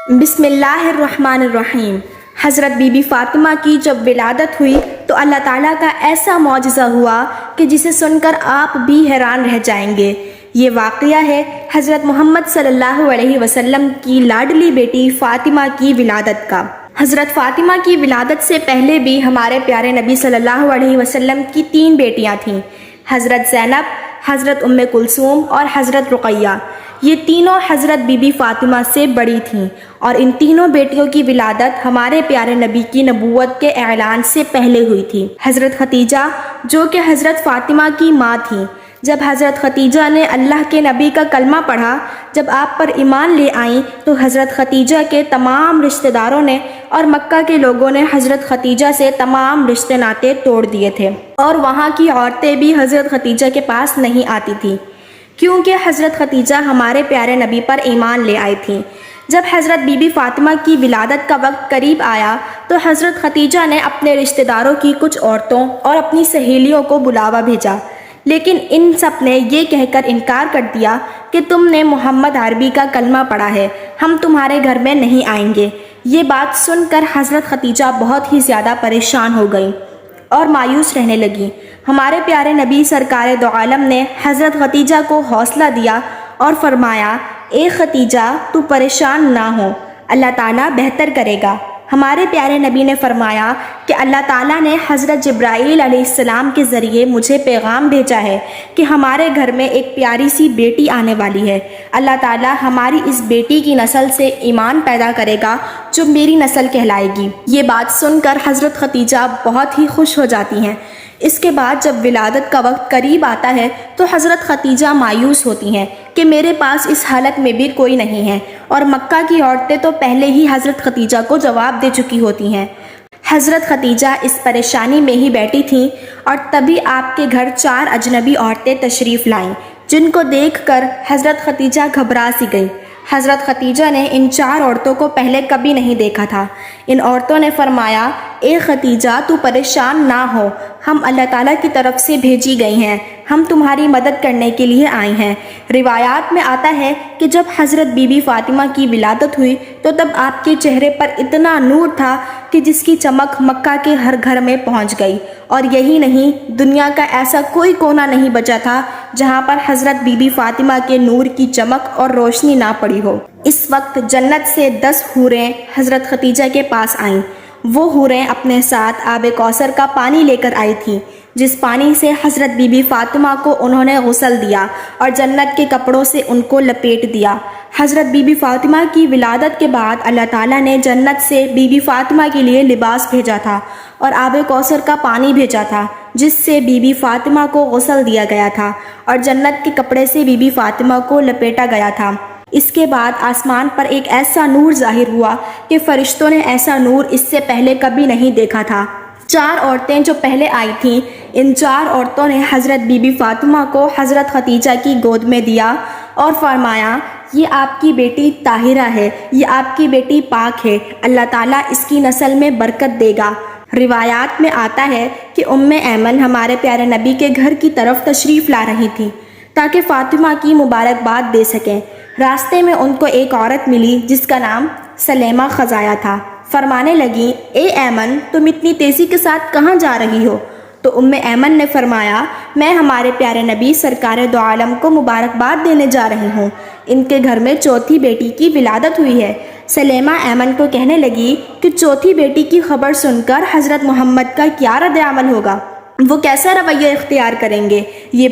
بسم اللہ الرحمن الرحیم۔ حضرت بی بی فاطمہ کی جب ولادت ہوئی تو اللہ تعالیٰ کا ایسا معجزہ ہوا کہ جسے سن کر آپ بھی حیران رہ جائیں گے۔ یہ واقعہ ہے حضرت محمد صلی اللہ علیہ وسلم کی لاڈلی بیٹی فاطمہ کی ولادت کا۔ حضرت فاطمہ کی ولادت سے پہلے بھی ہمارے پیارے نبی صلی اللہ علیہ وسلم کی 3 بیٹیاں تھیں، حضرت زینب، حضرت ام کلثوم اور حضرت رقیہ۔ یہ تینوں حضرت بی بی فاطمہ سے بڑی تھیں اور ان تینوں بیٹیوں کی ولادت ہمارے پیارے نبی کی نبوت کے اعلان سے پہلے ہوئی تھی۔ حضرت ختیجہ جو کہ حضرت فاطمہ کی ماں تھیں، جب حضرت ختیجہ نے اللہ کے نبی کا کلمہ پڑھا، جب آپ پر ایمان لے آئیں تو حضرت ختیجہ کے تمام رشتہ داروں نے اور مکہ کے لوگوں نے حضرت ختیجہ سے تمام رشتے ناطے توڑ دیے تھے، اور وہاں کی عورتیں بھی حضرت ختیجہ کے پاس نہیں آتی تھیں، کیونکہ حضرت ختیجہ ہمارے پیارے نبی پر ایمان لے آئی تھیں۔ جب حضرت بی بی فاطمہ کی ولادت کا وقت قریب آیا تو حضرت ختیجہ نے اپنے رشتہ داروں کی کچھ عورتوں اور اپنی سہیلیوں کو بلاوا بھیجا، لیکن ان سب نے یہ کہہ کر انکار کر دیا کہ تم نے محمد عربی کا کلمہ پڑھا ہے، ہم تمہارے گھر میں نہیں آئیں گے۔ یہ بات سن کر حضرت ختیجہ بہت ہی زیادہ پریشان ہو گئیں اور مایوس رہنے لگیں۔ ہمارے پیارے نبی سرکار دو عالم نے حضرت ختیجہ کو حوصلہ دیا اور فرمایا، اے ختیجہ تو پریشان نہ ہو، اللہ تعالیٰ بہتر کرے گا۔ ہمارے پیارے نبی نے فرمایا کہ اللہ تعالیٰ نے حضرت جبرائیل علیہ السلام کے ذریعے مجھے پیغام بھیجا ہے کہ ہمارے گھر میں ایک پیاری سی بیٹی آنے والی ہے، اللہ تعالیٰ ہماری اس بیٹی کی نسل سے ایمان پیدا کرے گا جو میری نسل کہلائے گی۔ یہ بات سن کر حضرت ختیجہ بہت ہی خوش ہو جاتی ہیں۔ اس کے بعد جب ولادت کا وقت قریب آتا ہے تو حضرت ختیجہ مایوس ہوتی ہیں کہ میرے پاس اس حالت میں بھی کوئی نہیں ہے، اور مکہ کی عورتیں تو پہلے ہی حضرت ختیجہ کو جواب دے چکی ہوتی ہیں۔ حضرت ختیجہ اس پریشانی میں ہی بیٹھی تھیں اور تبھی آپ کے گھر 4 اجنبی عورتیں تشریف لائیں، جن کو دیکھ کر حضرت ختیجہ گھبرا سی گئی۔ حضرت ختیجہ نے ان 4 عورتوں کو پہلے کبھی نہیں دیکھا تھا۔ ان عورتوں نے فرمایا، اے ختیجہ تو پریشان نہ ہو، ہم اللہ تعالیٰ کی طرف سے بھیجی گئی ہیں، ہم تمہاری مدد کرنے کے لیے آئی ہیں۔ روایات میں آتا ہے کہ جب حضرت بی بی فاطمہ کی ولادت ہوئی تو تب آپ کے چہرے پر اتنا نور تھا کہ جس کی چمک مکہ کے ہر گھر میں پہنچ گئی، اور یہی نہیں، دنیا کا ایسا کوئی کونا نہیں بچا تھا جہاں پر حضرت بی بی فاطمہ کے نور کی چمک اور روشنی نہ پڑی ہو۔ اس وقت جنت سے 10 حوریں حضرت ختیجہ کے پاس آئیں۔ وہ حوریں اپنے ساتھ آب کوثر کا پانی لے کر آئی تھیں، جس پانی سے حضرت بی بی فاطمہ کو انہوں نے غسل دیا اور جنت کے کپڑوں سے ان کو لپیٹ دیا۔ حضرت بی بی فاطمہ کی ولادت کے بعد اللہ تعالیٰ نے جنت سے بی بی فاطمہ کے لیے لباس بھیجا تھا اور آب کوثر کا پانی بھیجا تھا، جس سے بی بی فاطمہ کو غسل دیا گیا تھا اور جنت کے کپڑے سے بی بی فاطمہ کو لپیٹا گیا تھا۔ اس کے بعد آسمان پر ایک ایسا نور ظاہر ہوا کہ فرشتوں نے ایسا نور اس سے پہلے کبھی نہیں دیکھا تھا۔ 4 عورتیں جو پہلے آئی تھیں، ان 4 عورتوں نے حضرت بی بی فاطمہ کو حضرت ختیجہ کی گود میں دیا اور فرمایا، یہ آپ کی بیٹی طاہرہ ہے، یہ آپ کی بیٹی پاک ہے، اللہ تعالیٰ اس کی نسل میں برکت دے گا۔ روایات میں آتا ہے کہ ام ایمن ہمارے پیارے نبی کے گھر کی طرف تشریف لا رہی تھیں تاکہ فاطمہ کی مبارکباد دے سکیں۔ راستے میں ان کو ایک عورت ملی جس کا نام سلیمہ خزایا تھا۔ فرمانے لگیں، اے ایمن تم اتنی تیزی کے ساتھ کہاں جا رہی ہو؟ تو ام ایمن نے فرمایا، میں ہمارے پیارے نبی سرکار دو عالم کو مبارکباد دینے جا رہی ہوں، ان کے گھر میں 4تھی بیٹی کی ولادت ہوئی ہے۔ سلیمہ ایمن کو کہنے لگی کہ 4تھی بیٹی کی خبر سن کر حضرت محمد کا کیا رد عمل ہوگا، وہ کیسا رویہ اختیار کریں گے؟ یہ